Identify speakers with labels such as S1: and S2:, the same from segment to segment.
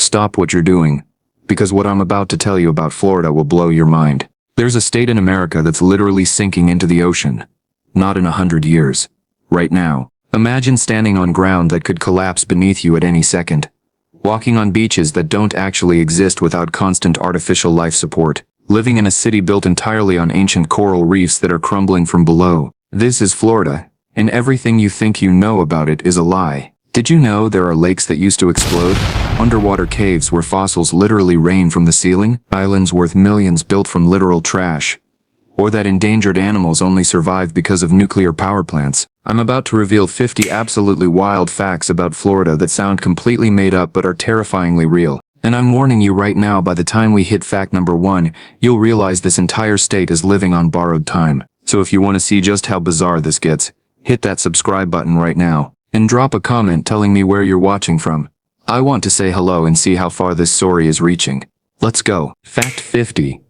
S1: stop what you're doing. Because what I'm about to tell you about Florida will blow your mind. There's a state in America that's literally sinking into the ocean. Not in 100 years. Right now. Imagine standing on ground that could collapse beneath you at any second. Walking on beaches that don't actually exist without constant artificial life support. Living in a city built entirely on ancient coral reefs that are crumbling from below. This is Florida, and everything you think you know about it is a lie. Did you know there are lakes that used to explode? Underwater caves where fossils literally rain from the ceiling? Islands worth millions built from literal trash? Or that endangered animals only survive because of nuclear power plants? I'm about to reveal 50 absolutely wild facts about Florida that sound completely made up but are terrifyingly real. And I'm warning you right now, by the time we hit fact number 1, you'll realize this entire state is living on borrowed time. So if you want to see just how bizarre this gets, hit that subscribe button right now. And drop a comment telling me where you're watching from. I want to say hello and see how far this story is reaching. Let's go. Fact 50.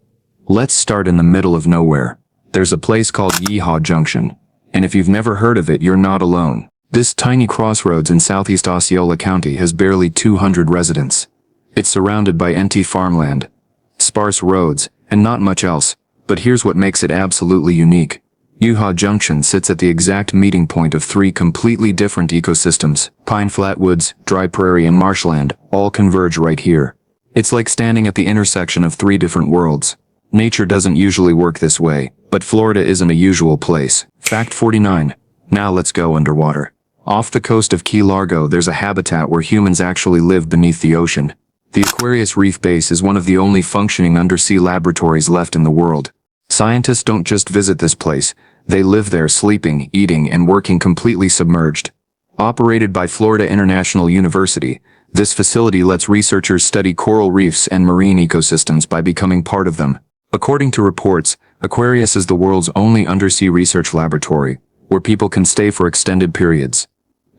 S1: Let's start in the middle of nowhere. There's a place called Yeehaw Junction. And if you've never heard of it, you're not alone. This tiny crossroads in southeast Osceola County has barely 200 residents. It's surrounded by empty farmland, sparse roads, and not much else. But here's what makes it absolutely unique. Yeehaw Junction sits at the exact meeting point of 3 completely different ecosystems. Pine flatwoods, dry prairie, and marshland all converge right here. It's like standing at the intersection of 3 different worlds. Nature doesn't usually work this way, but Florida isn't a usual place. Fact 49. Now let's go underwater. Off the coast of Key Largo, there's a habitat where humans actually live beneath the ocean. The Aquarius Reef Base is one of the only functioning undersea laboratories left in the world. Scientists don't just visit this place, they live there, sleeping, eating, and working completely submerged. Operated by Florida International University, this facility lets researchers study coral reefs and marine ecosystems by becoming part of them. According to reports, Aquarius is the world's only undersea research laboratory, where people can stay for extended periods.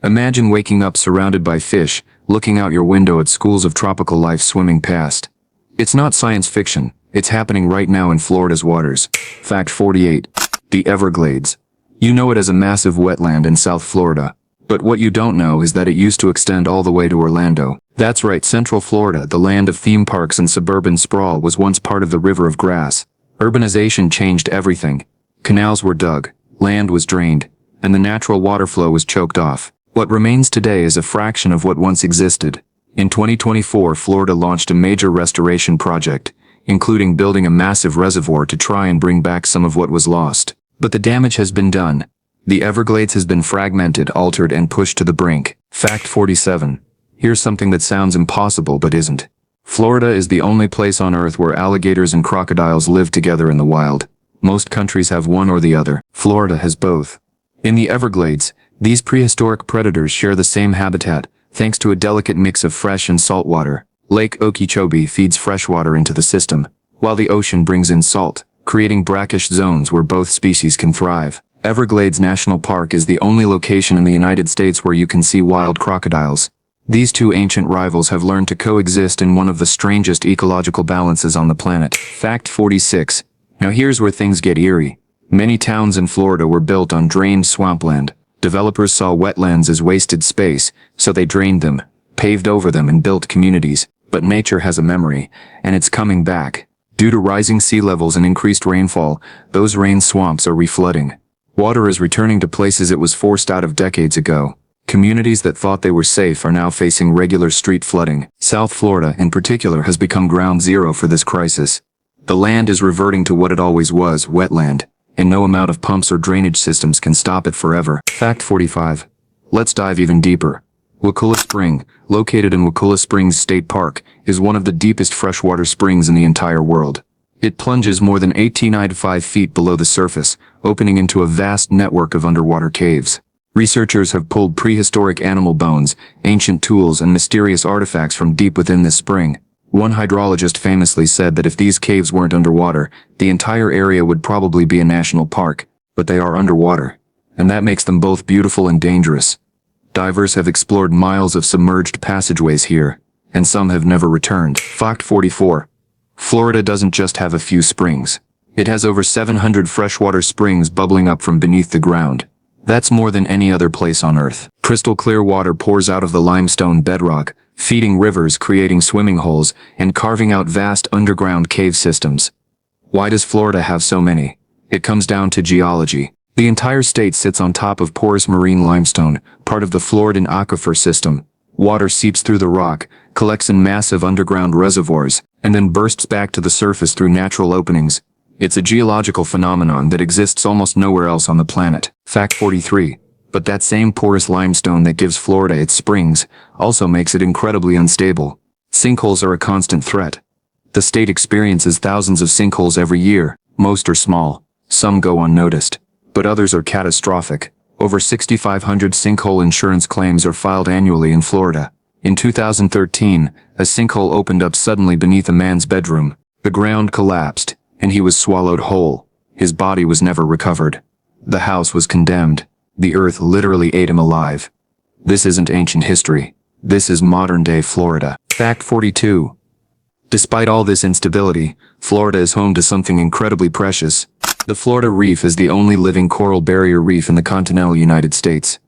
S1: Imagine waking up surrounded by fish, looking out your window at schools of tropical life swimming past. It's not science fiction, it's happening right now in Florida's waters. Fact 48. The Everglades. You know it as a massive wetland in South Florida. But what you don't know is that it used to extend all the way to Orlando. That's right, Central Florida, the land of theme parks and suburban sprawl, was once part of the River of Grass. Urbanization changed everything. Canals were dug, land was drained, and the natural water flow was choked off. What remains today is a fraction of what once existed. In 2024, Florida launched a major restoration project, including building a massive reservoir to try and bring back some of what was lost. But the damage has been done. The Everglades has been fragmented, altered, and pushed to the brink. Fact 47. Here's something that sounds impossible but isn't. Florida is the only place on Earth where alligators and crocodiles live together in the wild. Most countries have one or the other. Florida has both. In the Everglades, these prehistoric predators share the same habitat, thanks to a delicate mix of fresh and salt water. Lake Okeechobee feeds fresh water into the system, while the ocean brings in salt, creating brackish zones where both species can thrive. Everglades National Park is the only location in the United States where you can see wild crocodiles. These 2 ancient rivals have learned to coexist in one of the strangest ecological balances on the planet. Fact 46. Now here's where things get eerie. Many towns in Florida were built on drained swampland. Developers saw wetlands as wasted space, so they drained them, paved over them, and built communities. But nature has a memory, and it's coming back. Due to rising sea levels and increased rainfall, those rain swamps are reflooding. Water is returning to places it was forced out of decades ago. Communities that thought they were safe are now facing regular street flooding. South Florida, in particular, has become ground zero for this crisis. The land is reverting to what it always was, wetland, and no amount of pumps or drainage systems can stop it forever. Fact 45. Let's dive even deeper. Wakulla Spring, located in Wakulla Springs State Park, is one of the deepest freshwater springs in the entire world. It plunges more than 18.5 feet below the surface, opening into a vast network of underwater caves. Researchers have pulled prehistoric animal bones, ancient tools, and mysterious artifacts from deep within this spring. One hydrologist famously said that if these caves weren't underwater, the entire area would probably be a national park, but they are underwater, and that makes them both beautiful and dangerous. Divers have explored miles of submerged passageways here, and some have never returned. Fact 44. Florida doesn't just have a few springs. It has over 700 freshwater springs bubbling up from beneath the ground. That's more than any other place on Earth. Crystal clear water pours out of the limestone bedrock, feeding rivers, creating swimming holes, and carving out vast underground cave systems. Why does Florida have so many? It comes down to geology. The entire state sits on top of porous marine limestone, part of the Floridan aquifer system. Water seeps through the rock, collects in massive underground reservoirs, and then bursts back to the surface through natural openings. It's a geological phenomenon that exists almost nowhere else on the planet. Fact 43. But that same porous limestone that gives Florida its springs also makes it incredibly unstable. Sinkholes are a constant threat. The state experiences thousands of sinkholes every year. Most are small. Some go unnoticed. But others are catastrophic. Over 6,500 sinkhole insurance claims are filed annually in Florida. In 2013, a sinkhole opened up suddenly beneath a man's bedroom. The ground collapsed, and he was swallowed whole. His body was never recovered. The house was condemned. The earth literally ate him alive. This isn't ancient history. This is modern-day Florida. Fact 42. Despite all this instability, Florida is home to something incredibly precious. The Florida Reef is the only living coral barrier reef in the continental United States.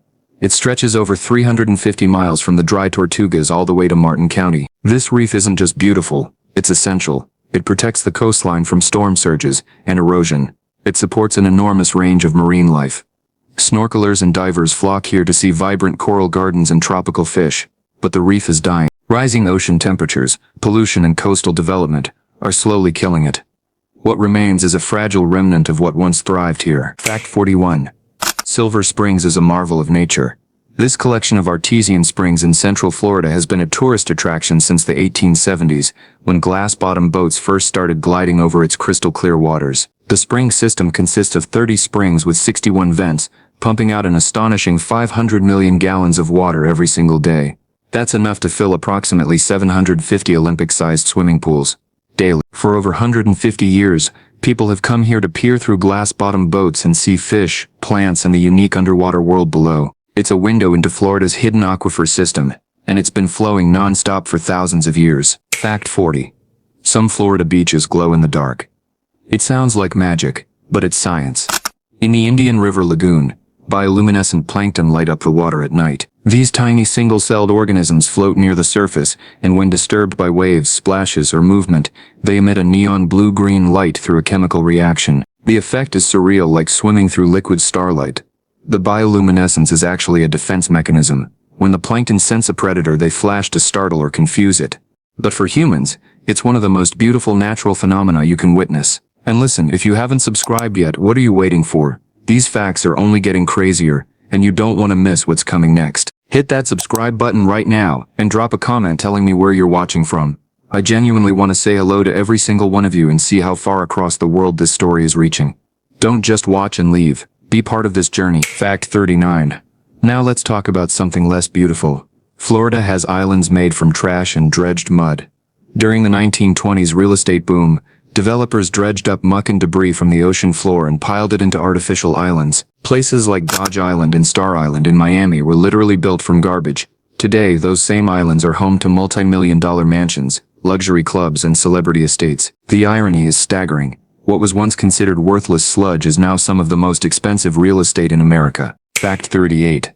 S1: It stretches over 350 miles from the Dry Tortugas all the way to Martin County. This reef isn't just beautiful, it's essential. It protects the coastline from storm surges and erosion. It supports an enormous range of marine life. Snorkelers and divers flock here to see vibrant coral gardens and tropical fish. But the reef is dying. Rising ocean temperatures, pollution and coastal development are slowly killing it. What remains is a fragile remnant of what once thrived here. Fact 41. Silver Springs is a marvel of nature. This collection of artesian springs in central Florida has been a tourist attraction since the 1870s, when glass-bottom boats first started gliding over its crystal-clear waters. The spring system consists of 30 springs with 61 vents, pumping out an astonishing 500 million gallons of water every single day. That's enough to fill approximately 750 Olympic-sized swimming pools daily. For over 150 years, people have come here to peer through glass-bottom boats and see fish, plants, and the unique underwater world below. It's a window into Florida's hidden aquifer system, and it's been flowing non-stop for thousands of years. Fact 40. Some Florida beaches glow in the dark. It sounds like magic, but it's science. In the Indian River Lagoon, bioluminescent plankton light up the water at night. These tiny single-celled organisms float near the surface, and when disturbed by waves, splashes, or movement, they emit a neon blue-green light through a chemical reaction. The effect is surreal, like swimming through liquid starlight. The bioluminescence is actually a defense mechanism. When the plankton sense a predator, they flash to startle or confuse it. But for humans, it's one of the most beautiful natural phenomena you can witness. And listen, if you haven't subscribed yet, what are you waiting for? These facts are only getting crazier, and you don't want to miss what's coming next. Hit that subscribe button right now, and drop a comment telling me where you're watching from. I genuinely want to say hello to every single one of you and see how far across the world this story is reaching. Don't just watch and leave. Be part of this journey. Fact 39. Now let's talk about something less beautiful. Florida has islands made from trash and dredged mud. During the 1920s real estate boom, developers dredged up muck and debris from the ocean floor and piled it into artificial islands. Places like Dodge Island and Star Island in Miami were literally built from garbage. Today, those same islands are home to multi-million-dollar mansions, luxury clubs, and celebrity estates. The irony is staggering. What was once considered worthless sludge is now some of the most expensive real estate in America. Fact 38.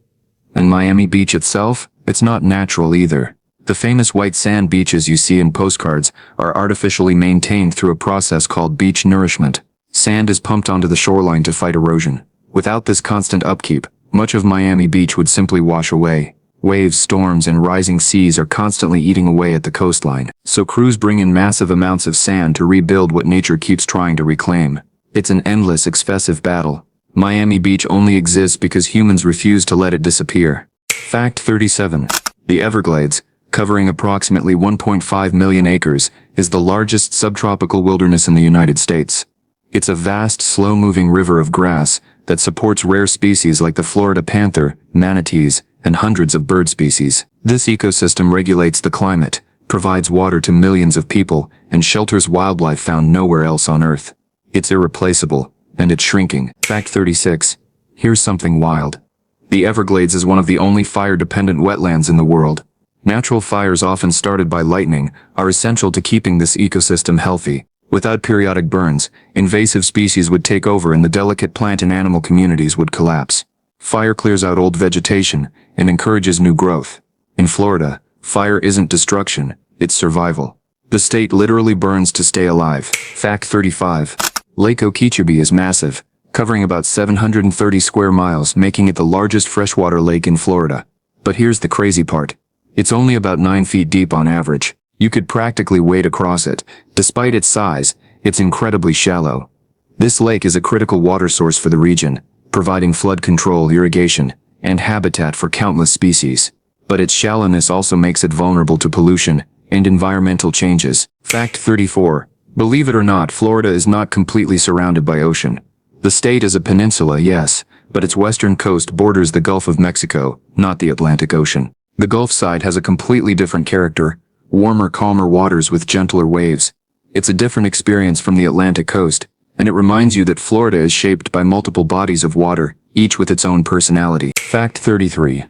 S1: And Miami Beach itself? It's not natural either. The famous white sand beaches you see in postcards are artificially maintained through a process called beach nourishment. Sand is pumped onto the shoreline to fight erosion. Without this constant upkeep, much of Miami Beach would simply wash away. Waves, storms, and rising seas are constantly eating away at the coastline. So crews bring in massive amounts of sand to rebuild what nature keeps trying to reclaim. It's an endless, expensive battle. Miami Beach only exists because humans refuse to let it disappear. Fact 37. The Everglades, covering approximately 1.5 million acres, is the largest subtropical wilderness in the United States. It's a vast, slow-moving river of grass that supports rare species like the Florida panther, manatees, and hundreds of bird species. This ecosystem regulates the climate, provides water to millions of people, and shelters wildlife found nowhere else on Earth. It's irreplaceable, and it's shrinking. Fact 36. Here's something wild. The Everglades is one of the only fire-dependent wetlands in the world. Natural fires, often started by lightning, are essential to keeping this ecosystem healthy. Without periodic burns, invasive species would take over and the delicate plant and animal communities would collapse. Fire clears out old vegetation and encourages new growth. In Florida, Fire isn't destruction, it's survival. The state literally burns to stay alive. Fact 35. Lake Okeechobee is massive, covering about 730 square miles, making it the largest freshwater lake in Florida. But here's the crazy part. It's only about 9 feet deep on average. You could practically wade across it. Despite its size, it's incredibly shallow. This lake is a critical water source for the region, providing flood control, irrigation, and habitat for countless species. But its shallowness also makes it vulnerable to pollution and environmental changes. Fact 34. Believe it or not, Florida is not completely surrounded by ocean. The state is a peninsula, yes, but its western coast borders the Gulf of Mexico, not the Atlantic Ocean. The Gulf side has a completely different character, warmer, calmer waters with gentler waves. It's a different experience from the Atlantic coast, and it reminds you that Florida is shaped by multiple bodies of water, each with its own personality. Fact 33.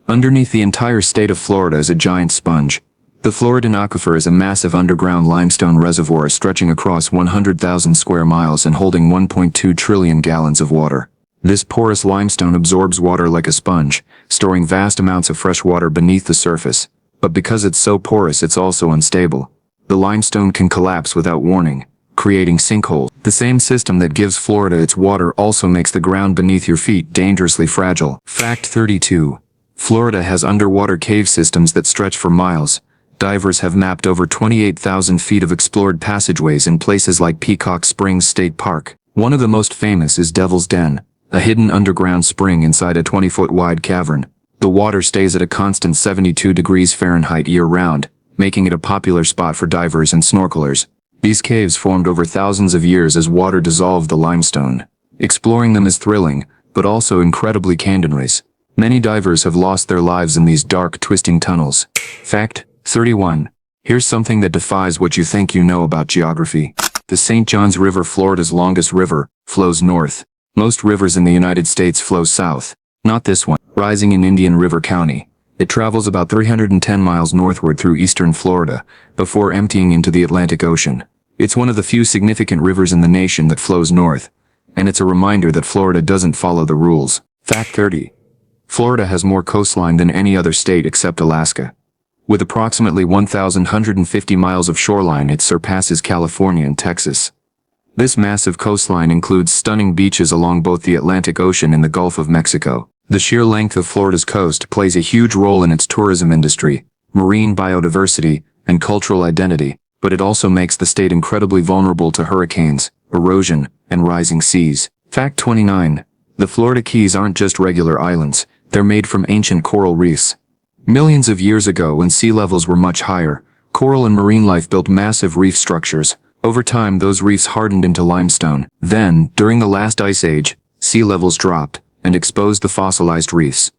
S1: Underneath the entire state of Florida is a giant sponge. The Floridan Aquifer is a massive underground limestone reservoir stretching across 100,000 square miles and holding 1.2 trillion gallons of water. This porous limestone absorbs water like a sponge, storing vast amounts of fresh water beneath the surface. But because it's so porous, it's also unstable. The limestone can collapse without warning, creating sinkholes. The same system that gives Florida its water also makes the ground beneath your feet dangerously fragile. Fact 32. Florida has underwater cave systems that stretch for miles. Divers have mapped over 28,000 feet of explored passageways in places like Peacock Springs State Park. One of the most famous is Devil's Den, a hidden underground spring inside a 20-foot wide cavern. The water stays at a constant 72 degrees Fahrenheit year-round, making it a popular spot for divers and snorkelers. These caves formed over thousands of years as water dissolved the limestone. Exploring them is thrilling, but also incredibly dangerous. Many divers have lost their lives in these dark, twisting tunnels. Fact 31. Here's something that defies what you think you know about geography. The St. Johns River, Florida's longest river, flows north. Most rivers in the United States flow south. Not this one. Rising in Indian River County, it travels about 310 miles northward through eastern Florida, before emptying into the Atlantic Ocean. It's one of the few significant rivers in the nation that flows north, and it's a reminder that Florida doesn't follow the rules. Fact 30. Florida has more coastline than any other state except Alaska. With approximately 1,150 miles of shoreline, it surpasses California and Texas. This massive coastline includes stunning beaches along both the Atlantic Ocean and the Gulf of Mexico. The sheer length of Florida's coast plays a huge role in its tourism industry, marine biodiversity, and cultural identity, but it also makes the state incredibly vulnerable to hurricanes, erosion, and rising seas. Fact 29. The Florida Keys aren't just regular islands, they're made from ancient coral reefs. Millions of years ago, when sea levels were much higher, coral and marine life built massive reef structures. Over time, those reefs hardened into limestone. Then, during the last ice age, sea levels dropped and exposed the fossilized reefs.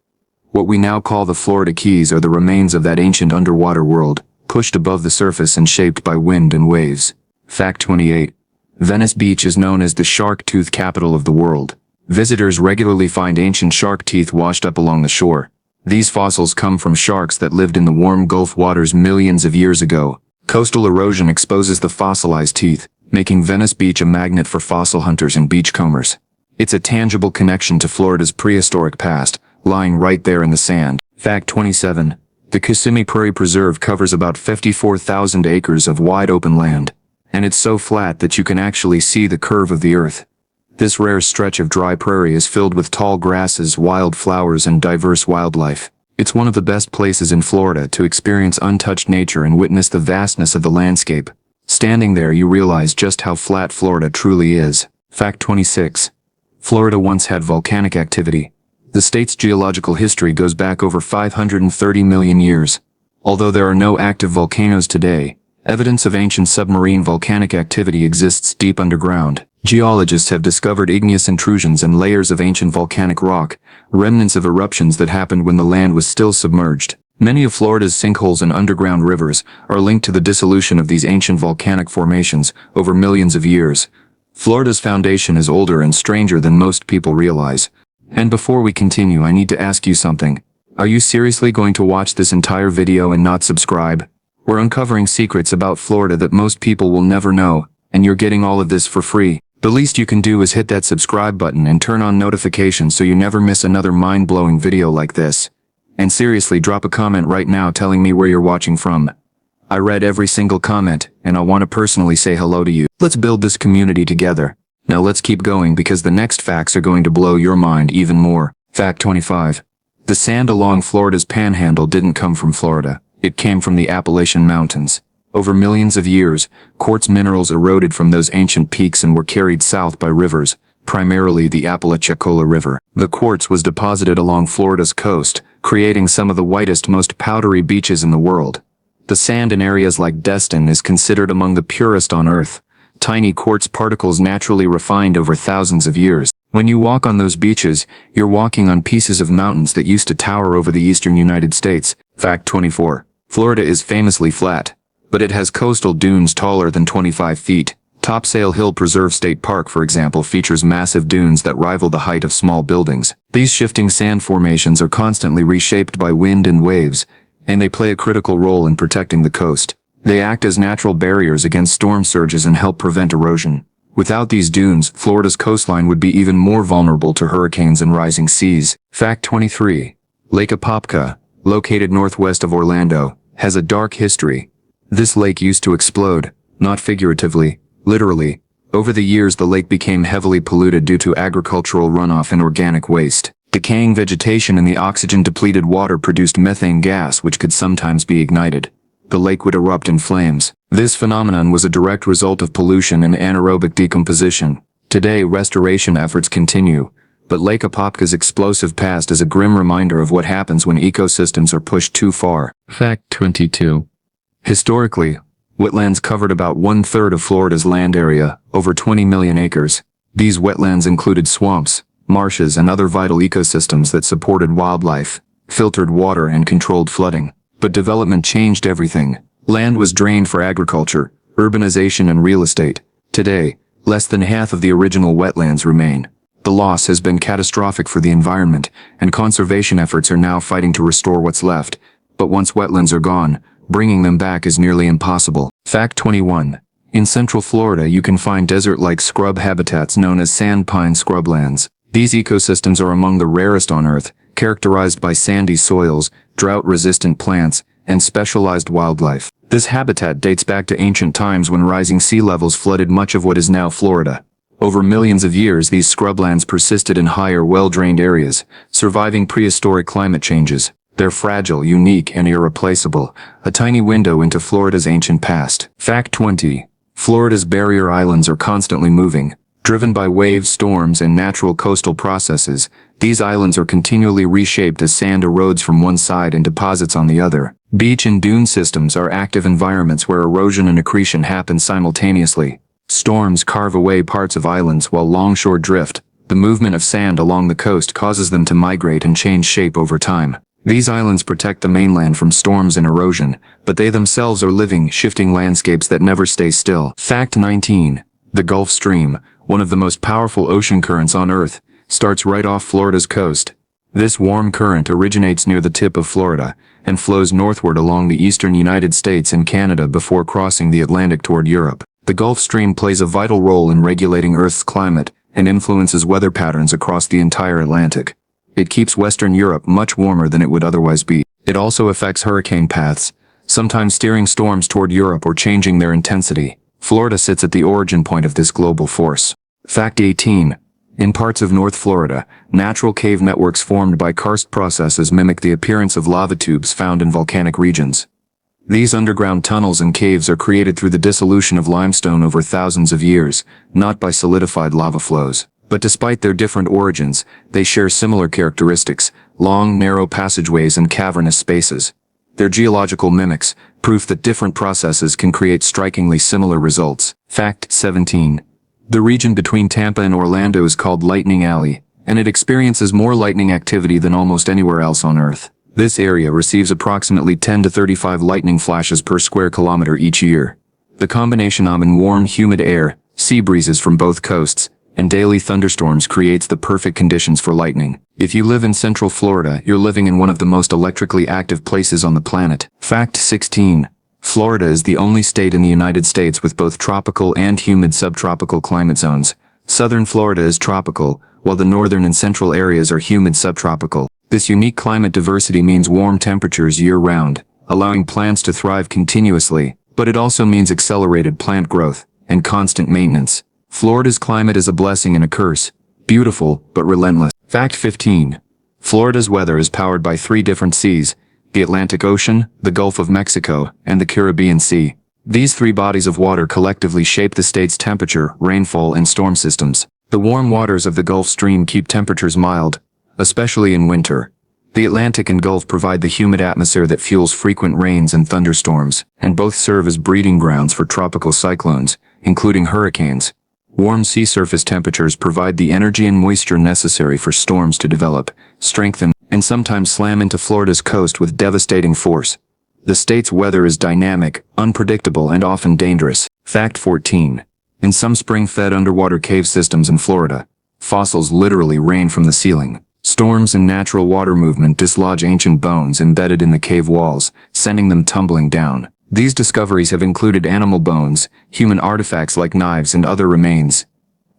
S1: What we now call the Florida Keys are the remains of that ancient underwater world, pushed above the surface and shaped by wind and waves. Fact 28. Venice Beach is known as the shark tooth capital of the world. Visitors regularly find ancient shark teeth washed up along the shore. These fossils come from sharks that lived in the warm Gulf waters millions of years ago. Coastal erosion exposes the fossilized teeth, making Venice Beach a magnet for fossil hunters and beachcombers. It's a tangible connection to Florida's prehistoric past, lying right there in the sand. Fact 27. The Kissimmee Prairie Preserve covers about 54,000 acres of wide open land, and it's so flat that you can actually see the curve of the earth. This rare stretch of dry prairie is filled with tall grasses, wild flowers, and diverse wildlife. It's one of the best places in Florida to experience untouched nature and witness the vastness of the landscape. Standing there, you realize just how flat Florida truly is. Fact 26. Florida once had volcanic activity. The state's geological history goes back over 530 million years. Although there are no active volcanoes today, evidence of ancient submarine volcanic activity exists deep underground. Geologists have discovered igneous intrusions and layers of ancient volcanic rock, remnants of eruptions that happened when the land was still submerged. Many of Florida's sinkholes and underground rivers are linked to the dissolution of these ancient volcanic formations over millions of years. Florida's foundation is older and stranger than most people realize. And before we continue, I need to ask you something. Are you seriously going to watch this entire video and not subscribe? We're uncovering secrets about Florida that most people will never know, and you're getting all of this for free. The least you can do is hit that subscribe button and turn on notifications so you never miss another mind-blowing video like this. And seriously, drop a comment right now telling me where you're watching from. I read every single comment, and I want to personally say hello to you. Let's build this community together. Now let's keep going because the next facts are going to blow your mind even more. Fact 25. The sand along Florida's panhandle didn't come from Florida. It came from the Appalachian Mountains. Over millions of years, quartz minerals eroded from those ancient peaks and were carried south by rivers, primarily the Apalachicola River. The quartz was deposited along Florida's coast, creating some of the whitest, most powdery beaches in the world. The sand in areas like Destin is considered among the purest on Earth. Tiny quartz particles naturally refined over thousands of years. When you walk on those beaches, you're walking on pieces of mountains that used to tower over the eastern United States. Fact 24. Florida is famously flat, but it has coastal dunes taller than 25 feet. Topsail Hill Preserve State Park, for example, features massive dunes that rival the height of small buildings. These shifting sand formations are constantly reshaped by wind and waves, and they play a critical role in protecting the coast. They act as natural barriers against storm surges and help prevent erosion. Without these dunes, Florida's coastline would be even more vulnerable to hurricanes and rising seas. Fact 23. Lake Apopka, located northwest of Orlando, has a dark history. This lake used to explode, not figuratively, literally. Over the years, the lake became heavily polluted due to agricultural runoff and organic waste. Decaying vegetation and the oxygen-depleted water produced methane gas, which could sometimes be ignited. The lake would erupt in flames. This phenomenon was a direct result of pollution and anaerobic decomposition. Today, restoration efforts continue, but Lake Apopka's explosive past is a grim reminder of what happens when ecosystems are pushed too far. Fact 22. Historically, wetlands covered about 1/3 of Florida's land area, over 20 million acres. These wetlands included swamps, marshes, and other vital ecosystems that supported wildlife, filtered water, and controlled flooding. But development changed everything. Land was drained for agriculture, urbanization, and real estate. Today, less than half of the original wetlands remain. The loss has been catastrophic for the environment, and conservation efforts are now fighting to restore what's left. But once wetlands are gone, bringing them back is nearly impossible. Fact 21. In central Florida, you can find desert-like scrub habitats known as sand pine scrublands. These ecosystems are among the rarest on Earth, characterized by sandy soils, drought-resistant plants, and specialized wildlife. This habitat dates back to ancient times when rising sea levels flooded much of what is now Florida. Over millions of years, these scrublands persisted in higher, well-drained areas, surviving prehistoric climate changes. They're fragile, unique, and irreplaceable, a tiny window into Florida's ancient past. Fact 20. Florida's barrier islands are constantly moving. Driven by waves, storms, and natural coastal processes, these islands are continually reshaped as sand erodes from one side and deposits on the other. Beach and dune systems are active environments where erosion and accretion happen simultaneously. Storms carve away parts of islands while longshore drift. The movement of sand along the coast causes them to migrate and change shape over time. These islands protect the mainland from storms and erosion, but they themselves are living, shifting landscapes that never stay still. Fact 19. The Gulf Stream, one of the most powerful ocean currents on Earth, starts right off Florida's coast. This warm current originates near the tip of Florida and flows northward along the eastern United States and Canada before crossing the Atlantic toward Europe. The Gulf Stream plays a vital role in regulating Earth's climate and influences weather patterns across the entire Atlantic. It keeps Western Europe much warmer than it would otherwise be. It also affects hurricane paths, sometimes steering storms toward Europe or changing their intensity. Florida sits at the origin point of this global force. Fact 18. In parts of North Florida, natural cave networks formed by karst processes mimic the appearance of lava tubes found in volcanic regions. These underground tunnels and caves are created through the dissolution of limestone over thousands of years, not by solidified lava flows. But despite their different origins, they share similar characteristics: long, narrow passageways and cavernous spaces. They're geological mimics, proof that different processes can create strikingly similar results. Fact 17. The region between Tampa and Orlando is called Lightning Alley, and it experiences more lightning activity than almost anywhere else on Earth. This area receives approximately 10 to 35 lightning flashes per square kilometer each year. The combination of warm, humid air, sea breezes from both coasts, and daily thunderstorms creates the perfect conditions for lightning. If you live in Central Florida, you're living in one of the most electrically active places on the planet. Fact 16. Florida is the only state in the United States with both tropical and humid subtropical climate zones. Southern Florida is tropical, while the northern and central areas are humid subtropical. This unique climate diversity means warm temperatures year-round, allowing plants to thrive continuously, but it also means accelerated plant growth and constant maintenance. Florida's climate is a blessing and a curse, beautiful but relentless. Fact 15. Florida's weather is powered by 3 different seas: the Atlantic Ocean, the Gulf of Mexico, and the Caribbean Sea. These 3 bodies of water collectively shape the state's temperature, rainfall, and storm systems. The warm waters of the Gulf Stream keep temperatures mild, especially in winter. The Atlantic and Gulf provide the humid atmosphere that fuels frequent rains and thunderstorms, and both serve as breeding grounds for tropical cyclones, including hurricanes. Warm sea surface temperatures provide the energy and moisture necessary for storms to develop, strengthen, and sometimes slam into Florida's coast with devastating force. The state's weather is dynamic, unpredictable, and often dangerous. Fact 14. In some spring-fed underwater cave systems in Florida, fossils literally rain from the ceiling. Storms and natural water movement dislodge ancient bones embedded in the cave walls, sending them tumbling down. These discoveries have included animal bones, human artifacts like knives, and other remains.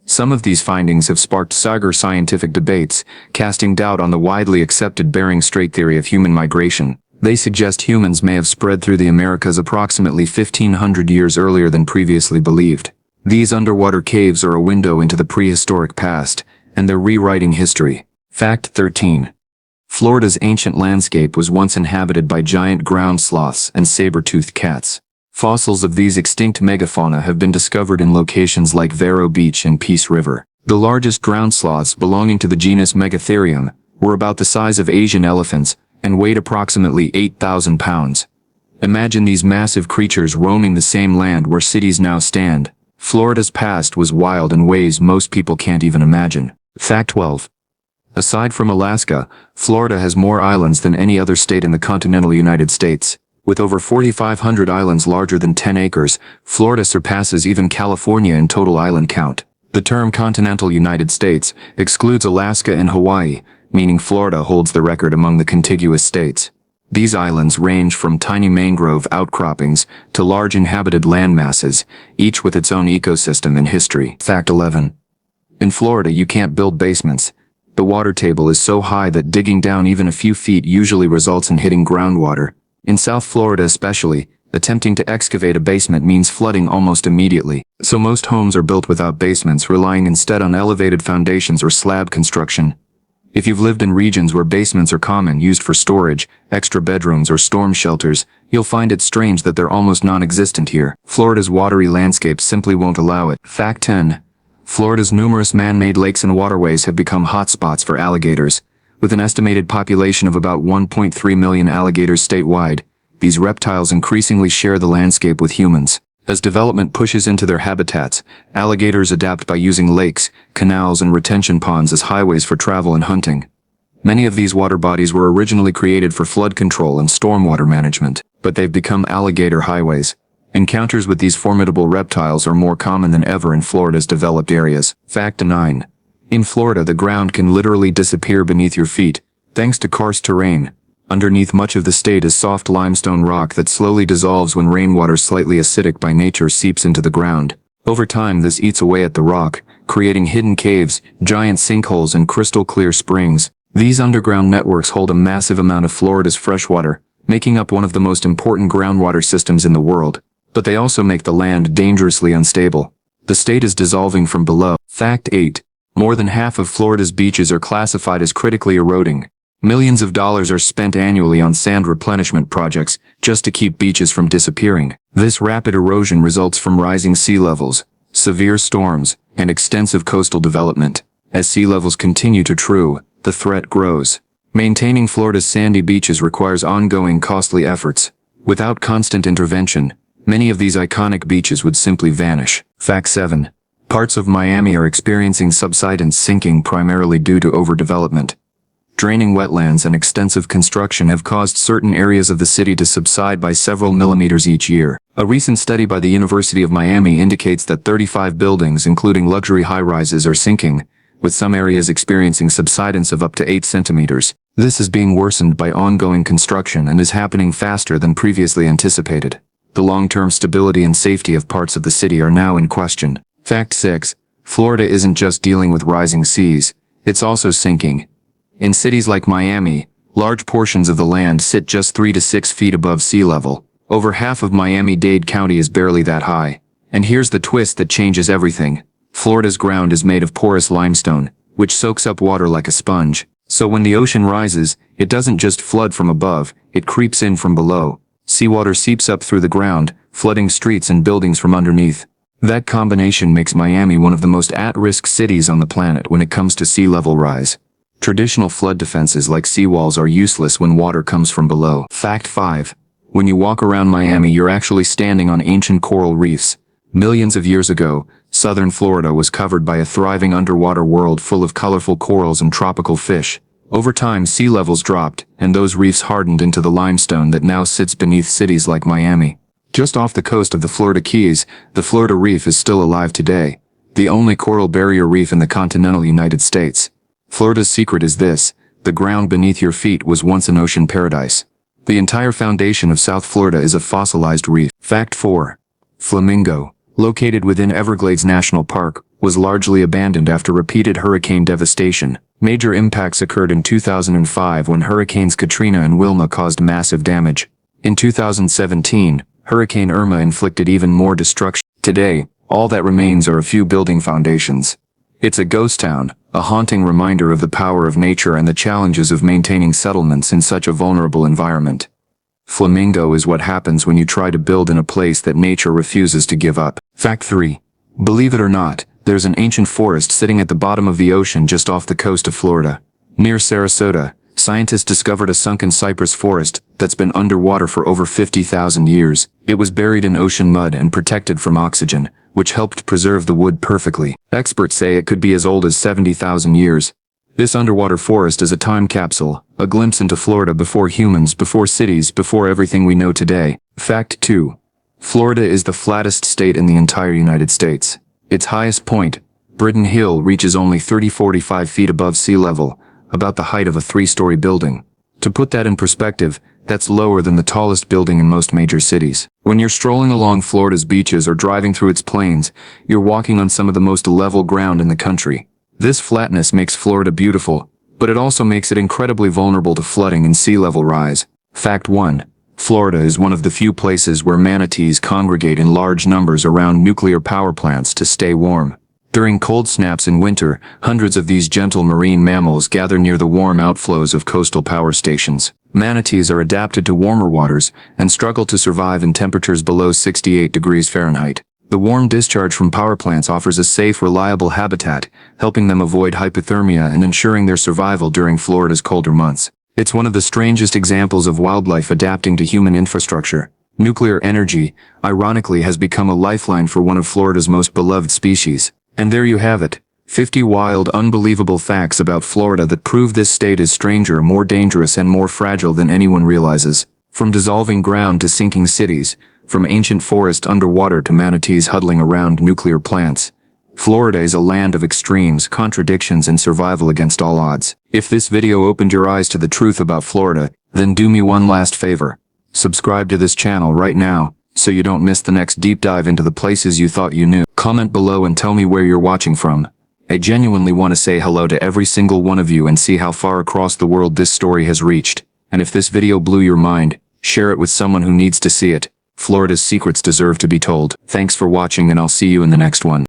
S1: Some of these findings have sparked scientific debates, casting doubt on the widely accepted Bering Strait theory of human migration. They suggest humans may have spread through the Americas approximately 1,500 years earlier than previously believed. These underwater caves are a window into the prehistoric past, and they're rewriting history. Fact 13. Florida's ancient landscape was once inhabited by giant ground sloths and saber-toothed cats. Fossils of these extinct megafauna have been discovered in locations like Vero Beach and Peace River. The largest ground sloths, belonging to the genus Megatherium, were about the size of Asian elephants and weighed approximately 8,000 pounds. Imagine these massive creatures roaming the same land where cities now stand. Florida's past was wild in ways most people can't even imagine. Fact 12. Aside from Alaska, Florida has more islands than any other state in the continental United States. With over 4,500 islands larger than 10 acres, Florida surpasses even California in total island count. The term continental United States excludes Alaska and Hawaii, meaning Florida holds the record among the contiguous states. These islands range from tiny mangrove outcroppings to large inhabited land masses, each with its own ecosystem and history. Fact 11. In Florida, you can't build basements. The water table is so high that digging down even a few feet usually results in hitting groundwater. In South Florida especially, attempting to excavate a basement means flooding almost immediately. So most homes are built without basements, relying instead on elevated foundations or slab construction. If you've lived in regions where basements are common, used for storage, extra bedrooms, or storm shelters, you'll find it strange that they're almost non-existent here. Florida's watery landscape simply won't allow it. Fact 10. Florida's numerous man-made lakes and waterways have become hotspots for alligators. With an estimated population of about 1.3 million alligators statewide, these reptiles increasingly share the landscape with humans. As development pushes into their habitats, alligators adapt by using lakes, canals, and retention ponds as highways for travel and hunting. Many of these water bodies were originally created for flood control and stormwater management, but they've become alligator highways. Encounters with these formidable reptiles are more common than ever in Florida's developed areas. Fact 9. In Florida, the ground can literally disappear beneath your feet, thanks to karst terrain. Underneath much of the state is soft limestone rock that slowly dissolves when rainwater, slightly acidic by nature, seeps into the ground. Over time, this eats away at the rock, creating hidden caves, giant sinkholes, and crystal-clear springs. These underground networks hold a massive amount of Florida's freshwater, making up one of the most important groundwater systems in the world. But they also make the land dangerously unstable. The state is dissolving from below. Fact 8. More than half of Florida's beaches are classified as critically eroding. Millions of dollars are spent annually on sand replenishment projects just to keep beaches from disappearing. This rapid erosion results from rising sea levels, severe storms, and extensive coastal development. As sea levels continue to rise, the threat grows. Maintaining Florida's sandy beaches requires ongoing, costly efforts. Without constant intervention, many of these iconic beaches would simply vanish. Fact 7. Parts of Miami are experiencing subsidence sinking primarily due to overdevelopment. Draining wetlands and extensive construction have caused certain areas of the city to subside by several millimeters each year. A recent study by the University of Miami indicates that 35 buildings, including luxury high-rises, are sinking, with some areas experiencing subsidence of up to 8 centimeters. This is being worsened by ongoing construction and is happening faster than previously anticipated. The long-term stability and safety of parts of the city are now in question. Fact 6. Florida isn't just dealing with rising seas, it's also sinking. In cities like Miami, large portions of the land sit just 3 to 6 feet above sea level. Over half of Miami-Dade County is barely that high. And here's the twist that changes everything. Florida's ground is made of porous limestone, which soaks up water like a sponge. So when the ocean rises, it doesn't just flood from above, it creeps in from below. Seawater seeps up through the ground, flooding streets and buildings from underneath. That combination makes Miami one of the most at-risk cities on the planet when it comes to sea level rise. Traditional flood defenses like seawalls are useless when water comes from below. Fact 5. When you walk around Miami, you're actually standing on ancient coral reefs. Millions of years ago, southern Florida was covered by a thriving underwater world full of colorful corals and tropical fish. Over time, sea levels dropped, and those reefs hardened into the limestone that now sits beneath cities like Miami. Just off the coast of the Florida Keys, the Florida Reef is still alive today, the only coral barrier reef in the continental United States. Florida's secret is this: the ground beneath your feet was once an ocean paradise. The entire foundation of South Florida is a fossilized reef. Fact 4. Flamingo, located within Everglades National Park, was largely abandoned after repeated hurricane devastation. Major impacts occurred in 2005 when Hurricanes Katrina and Wilma caused massive damage. In 2017, Hurricane Irma inflicted even more destruction. Today, all that remains are a few building foundations. It's a ghost town, a haunting reminder of the power of nature and the challenges of maintaining settlements in such a vulnerable environment. Flamingo is what happens when you try to build in a place that nature refuses to give up. Fact 3. Believe it or not, there's an ancient forest sitting at the bottom of the ocean just off the coast of Florida. Near Sarasota, scientists discovered a sunken cypress forest that's been underwater for over 50,000 years. It was buried in ocean mud and protected from oxygen, which helped preserve the wood perfectly. Experts say it could be as old as 70,000 years. This underwater forest is a time capsule, a glimpse into Florida before humans, before cities, before everything we know today. Fact 2. Florida is the flattest state in the entire United States. Its highest point, Britton Hill, reaches only 45 feet above sea level, about the height of a 3-story building. To put that in perspective, that's lower than the tallest building in most major cities. When you're strolling along Florida's beaches or driving through its plains, you're walking on some of the most level ground in the country. This flatness makes Florida beautiful, but it also makes it incredibly vulnerable to flooding and sea level rise. Fact 1. Florida is one of the few places where manatees congregate in large numbers around nuclear power plants to stay warm. During cold snaps in winter, hundreds of these gentle marine mammals gather near the warm outflows of coastal power stations. Manatees are adapted to warmer waters and struggle to survive in temperatures below 68 degrees Fahrenheit. The warm discharge from power plants offers a safe, reliable habitat, helping them avoid hypothermia and ensuring their survival during Florida's colder months. It's one of the strangest examples of wildlife adapting to human infrastructure. Nuclear energy, ironically, has become a lifeline for one of Florida's most beloved species. And there you have it. 50 wild, unbelievable facts about Florida that prove this state is stranger, more dangerous, and more fragile than anyone realizes. From dissolving ground to sinking cities, from ancient forest underwater to manatees huddling around nuclear plants, Florida is a land of extremes, contradictions, and survival against all odds. If this video opened your eyes to the truth about Florida, then do me one last favor. Subscribe to this channel right now, so you don't miss the next deep dive into the places you thought you knew. Comment below and tell me where you're watching from. I genuinely want to say hello to every single one of you and see how far across the world this story has reached. And if this video blew your mind, share it with someone who needs to see it. Florida's secrets deserve to be told. Thanks for watching, and I'll see you in the next one.